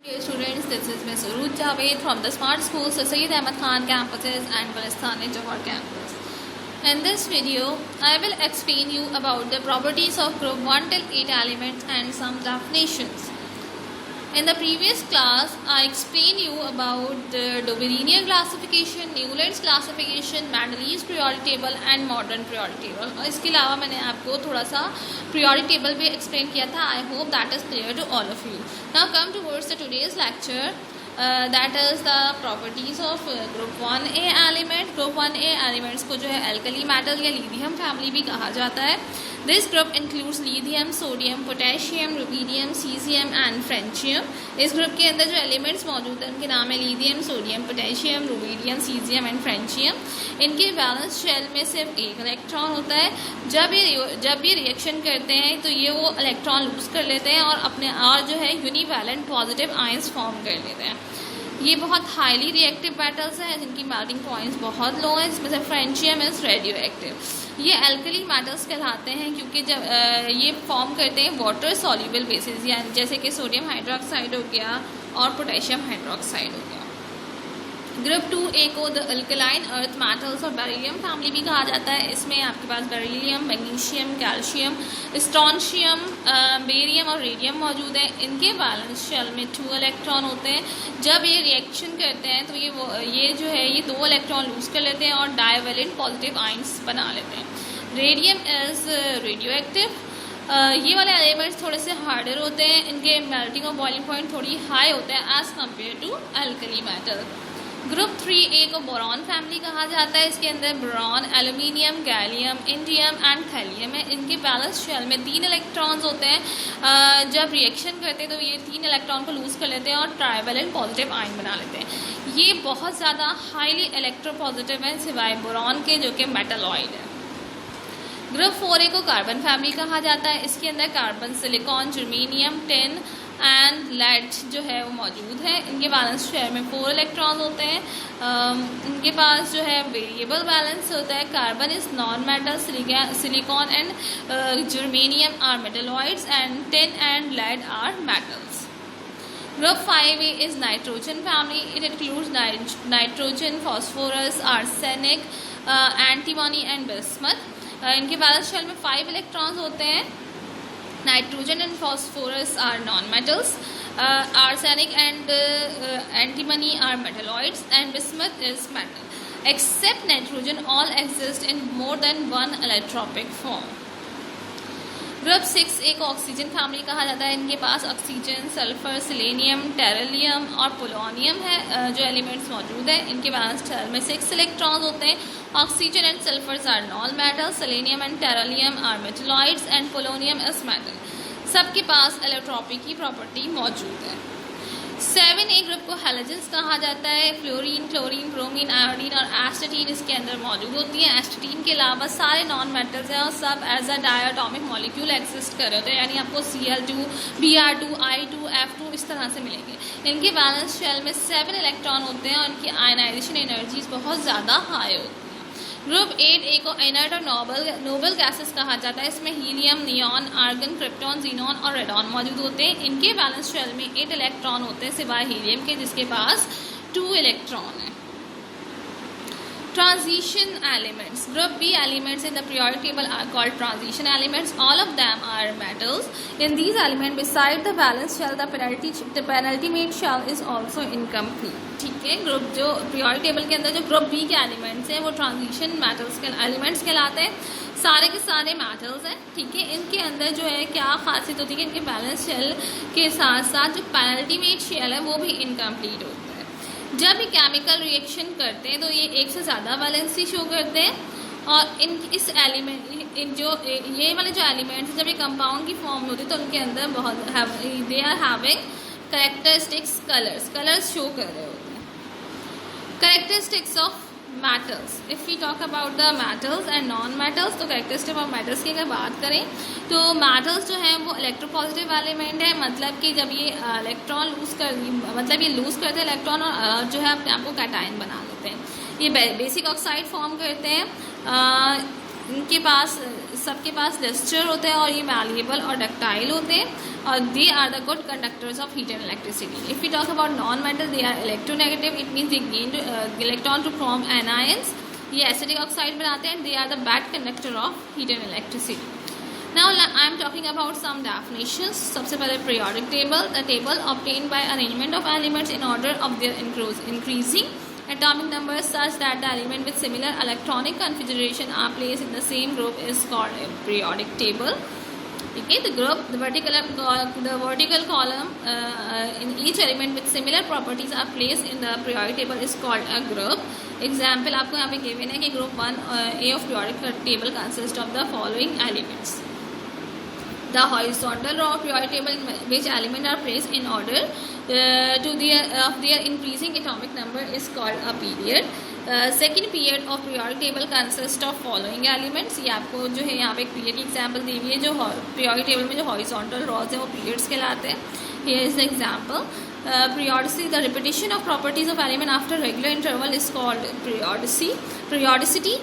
Dear students, this is Ms. Uruj Javed from the Smart School Sayyid Ahmad Khan campuses and Gulistan Johar campus. In this video, I will explain you about the properties of group 1 till 8 elements and some definitions. In the previous class, I explained you about the Dubelinear classification, Newland's classification, Mendeleev's periodic table and modern periodic table. और इसके अलावा मैंने आपको थोड़ा सा periodic table भी explain किया था. I hope that is clear to all of you. Now come towards the today's lecture. That is the properties of group 1A element. Group 1A elements को जो है alkali metal या lithium family भी कहा जाता है. This group includes lithium, sodium, potassium, rubidium, cesium and francium. इस group के अंदर जो एलिमेंट्स मौजूद हैं उनके नाम है lithium, sodium, potassium, rubidium, caesium and फ्रेंचियम. इनके बैलेंस शेल में सिर्फ एक इलेक्ट्रॉन होता है. जब ये रिएक्शन करते हैं तो ये वो इलेक्ट्रॉन लूज कर लेते हैं और अपने जो है यूनिवैलेंट पॉजिटिव आयंस फॉर्म कर लेते हैं. ये बहुत हाईली रिएक्टिव मेटल्स हैं जिनकी मेल्टिंग पॉइंट्स बहुत लो हैं. इसमें से फ्रेंचियम इज रेडियो एक्टिव. ये एल्कली मेटल्स कहलाते हैं क्योंकि जब ये फॉर्म करते हैं वाटर सॉल्यूबल बेसिस, यानी जैसे कि सोडियम हाइड्रोक्साइड हो गया और पोटेशियम हाइड्रोक्साइड हो गया. ग्रुप 2A को द अल्कलाइन अर्थ मेटल्स और बेरिलियम फैमिली भी कहा जाता है. इसमें आपके पास beryllium, magnesium, calcium, strontium, barium और रेडियम मौजूद हैं. इनके बैलेंस शेल में 2 इलेक्ट्रॉन होते हैं. जब ये रिएक्शन करते हैं तो ये जो है ये 2 इलेक्ट्रॉन लूज कर लेते हैं और डाइवेलेंट पॉजिटिव आयंस बना लेते हैं. Radium is radio active. ये वाले एलिमेंट्स थोड़े से हार्डर होते हैं. इनके मेल्टिंग और बॉइलिंग पॉइंट थोड़ी हाई होते हैं as compare to alkali metal. Group 3A को बोरॉन फैमिली कहा जाता है. इसके अंदर boron, aluminium, gallium, indium and thallium है. इनके बैलेंस शेल में 3 इलेक्ट्रॉन्स होते हैं. जब रिएक्शन करते हैं तो ये 3 इलेक्ट्रॉन को लूज कर लेते हैं और ट्राइवेलेंट पॉजिटिव आयन बना लेते हैं. ये बहुत ज़्यादा हाईली इलेक्ट्रोपॉजिटिव हैं सिवाय बोरॉन के जो कि मेटलॉइड है. ग्रुप 4A को कार्बन फैमिली कहा जाता है. इसके अंदर carbon, silicon, germanium, tin and lead जो है वो मौजूद है. इनके बैलेंस शेयर में 4 इलेक्ट्रॉन होते हैं. इनके पास जो है वेरिएबल बैलेंस होता है. Carbon is non metal, silicon and germanium are metalloids and tin and lead are metals. Group 5A is nitrogen family. It includes nitrogen, phosphorus, arsenic, antimony and bismuth. इनके valence shell में 5 electrons होते हैं. Nitrogen and phosphorus are non metals. arsenic and antimony are metalloids and bismuth is metal. Except nitrogen, all exist in more than one allotropic form. Group 6A को oxygen family कहा जाता है. इनके पास oxygen, sulphur, selenium, tellurium और polonium है जो elements मौजूद है. इनके बैलेंस शेल में 6 इलेक्ट्रॉन्स होते हैं. Oxygen and sulphurs are non metal, selenium and tellurium are metalloids and polonium is metal. सबके पास एलोट्रॉपी की प्रॉपर्टी मौजूद है. 7A ग्रुप को हैलोजेंस कहा जाता है. फ्लोरीन, क्लोरीन, ब्रोमीन, आयोडीन और एस्टेटीन इसके अंदर मौजूद होती हैं. एस्टेटीन के अलावा सारे नॉन मेटल्स हैं और सब as a diatomic molecule exist कर रहे होते हैं, यानी आपको Cl2, Br2, I2, F2 इस तरह से मिलेंगे. इनके बैलेंस शेल में 7 इलेक्ट्रॉन होते हैं और इनकी आयनाइजेशन एनर्जीज बहुत ज़्यादा हाई होती है. ग्रुप 8A को इनर्ट और नोबल गैसेस कहा जाता है. इसमें helium, neon, argon, krypton, xenon और रेडॉन मौजूद होते हैं. इनके बैलेंस शेल में 8 इलेक्ट्रॉन होते हैं सिवाय हीलियम के जिसके पास 2 इलेक्ट्रॉन है. Transition elements. Group B elements in the periodic table are called transition elements. All of them are metals. In these elements, beside the valence shell, the penultimate shell is also incomplete. ठीक है. Group जो periodic table के अंदर जो group B के elements हैं वो transition metals के एलिमेंट्स कहलाते हैं. सारे के सारे मेटल्स हैं. ठीक है. इनके अंदर जो है क्या खासियत होती है कि इनके बैलेंस शेल के साथ साथ जो पेनल्टीमेट शेल है वो भी इनकम्प्लीट होता है. जब ये केमिकल रिएक्शन करते हैं तो ये एक से ज़्यादा वैलेंसी शो करते हैं और इस एलिमेंट जो ये वाले जो एलिमेंट्स जब ये कंपाउंड की फॉर्म होती है तो उनके अंदर बहुत they are having characteristics colours show कर रहे होते हैं. Characteristics of metals. If we talk about the metals and non metals तो कैरेक्टरिस्टिक ऑफ मेटल्स की अगर बात करें तो मेटल्स जो हैं वो इलेक्ट्रोपॉजिटिव एलिमेंट है. मतलब कि जब ये इलेक्ट्रॉन ये लूज करते हैं इलेक्ट्रॉन और जो है अपने आप को कैटायन बना लेते हैं. ये बेसिक ऑक्साइड फॉर्म करते हैं. इनके पास सबके पास लस्टर होता है और ये मैलिएबल और डक्टाइल होते हैं और they are the good conductors of heat and electricity. If we talk about non metal, they are electronegative. It means they gain electron to form anions. ये एसिडिक ऑक्साइड बनाते हैं. They are the bad conductor of heat and electricity. Now I am talking about some definitions. सबसे पहले periodic table, the table obtained by arrangement of elements in order of their increasing atomic numbers such that the element with similar electronic configuration are placed in the same group is called a periodic table. Okay, the vertical column in each element with similar properties are placed in the periodic table is called a group. Example आपको यहाँ पे given है कि group 1A of periodic table consists of the following elements. The horizontal row of periodic table in which elements are placed in order to their increasing atomic number is called a period. Second period of periodic table consists of following elements. ये आपको जो है यहाँ पे एक period की example दी हुई है. जो periodic table में जो horizontal rows है वो periods कहलाते हैं. Here is the example. Periodicity, the repetition of properties of element after regular interval is called periodicity.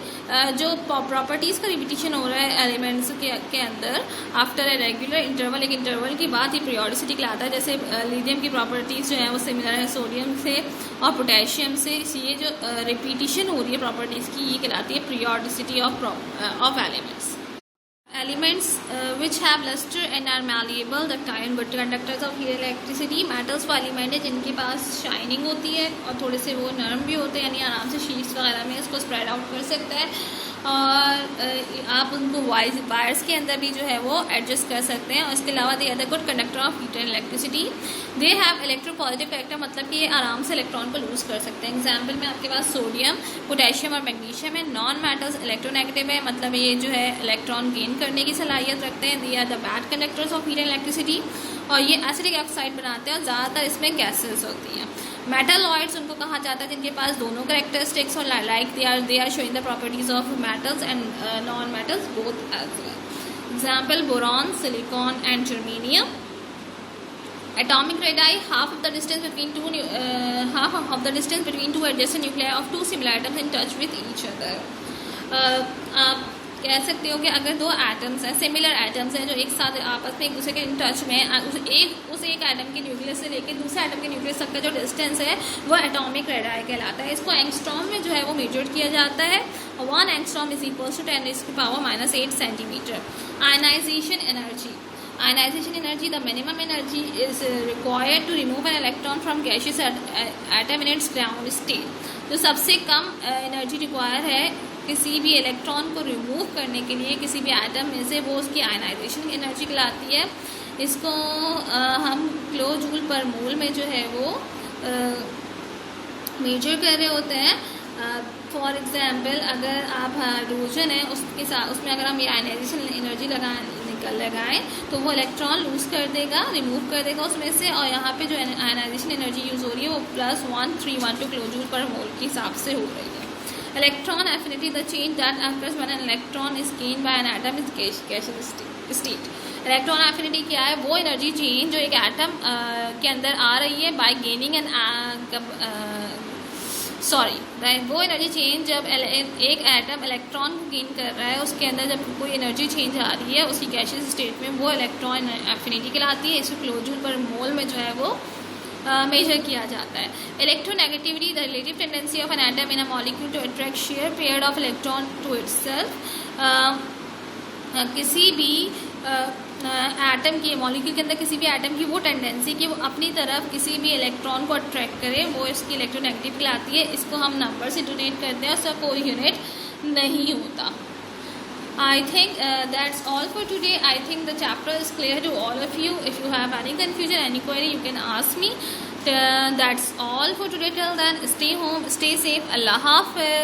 जो properties का repetition हो रहा है elements के अंदर after a regular interval, एक interval के बाद ही periodicity कहलाता है. जैसे lithium की properties जो है वो similar है sodium से और potassium से. ये जो repetition हो रही है properties की ये कहलाती है periodicity of elements. Elements which have luster and are malleable, ductile and conductors of heat electricity. metals वो element है जिनके पास shining होती है और थोड़े से वो नरम भी होते हैं, यानी आराम से शीट्स वगैरह में इसको स्प्रेड आउट कर सकता है और आप उनको वायर्स के अंदर भी जो है वो एडजस्ट कर सकते हैं. और इसके अलावा they are the good conductor of heat and electricity. They have electropositive character, मतलब कि ये आराम से इलेक्ट्रॉन को लूज कर सकते हैं. एग्जाम्पल में आपके पास सोडियम, पोटेशियम और मैग्नीशियम है. नॉन मेटल्स इलेक्ट्रोनेगेटिव है, मतलब ये जो है इलेक्ट्रॉन गेन करने की सलाहियत रखते हैं. They are the bad conductors of heat and electricity और ये एसिडिक ऑक्साइड बनाते हैं और ज़्यादातर इसमें गैसेस होती हैं. मेटालॉइड्स उनको कहा जाता है जिनके पास दोनों करेक्टरिस्टिक्स और like they are showing the properties of metals and non metals both as well. Example boron, silicon and germanium. Atomic radii, half of the distance between two adjacent nuclei of two similar atoms in touch with each other. आप कह सकते हो कि अगर दो atoms हैं, similar atoms हैं जो एक साथ आपस में एक दूसरे के इन टच में, उस एक एटम के न्यूक्लियस से लेकर दूसरे एटम के न्यूक्लियस तक का जो डिस्टेंस है वो एटॉमिक रेडाई कहलाता है. इसको एंगस्ट्रॉम में जो है वो मेजर किया जाता है. 1 angstrom is equals to 10⁻⁸ centimetre. Ionization energy. Ionization energy, the minimum energy is required to remove an electron from gaseous atom in its ground state. जो सबसे कम एनर्जी रिक्वायर है किसी भी इलेक्ट्रॉन को रिमूव करने के लिए किसी भी एटम में से, वो उसकी आयनाइजेशन एनर्जी कहलाती है. इसको हम किलो जूल पर मोल में जो है वो मेजर कर रहे होते हैं. फॉर एग्जाम्पल अगर आप हाइड्रोजन है उसके साथ उसमें अगर हम ये आयनाइजेशन एनर्जी लगाएं तो वो इलेक्ट्रॉन लूज कर देगा, रिमूव कर देगा उसमें से, और यहाँ पे जो आयनाइजेशन एनर्जी यूज़ हो रही है वो +1312 किलो जूल पर मोल के हिसाब से हो रही है. Electron affinity, the change that occurs when an electron is gained by an atom is gaseous state. Electron affinity क्या है? वो एनर्जी चेंज जो एक एटम के अंदर आ रही है बाय गेनिंग वो एनर्जी चेंज जब एक एटम इलेक्ट्रॉन को गेन कर रहा है उसके अंदर जब कोई एनर्जी चेंज आ रही है उसकी गैसियस स्टेट में, वो इलेक्ट्रॉन एफिनिटी कहलाती है. इसको किलो जूल पर मोल में जो है वो मेजर किया जाता है. Electronegativity, the relative tendency of an atom in a molecule to attract share pair of electron to itself. किसी भी एटम की मॉलिक्यूल के अंदर किसी भी एटम की वो टेंडेंसी कि वो अपनी तरफ किसी भी इलेक्ट्रॉन को अट्रैक्ट करे, वो इसकी इलेक्ट्रोनेगेटिव कहलाती है. इसको हम नंबर से डिनोट करते हैं, उसका कोई यूनिट नहीं होता. I think that's all for today. I think the chapter is clear to all of you. If you have any confusion, any query, you can ask me. That's all for today. Till then, stay home, stay safe. Allah Hafiz.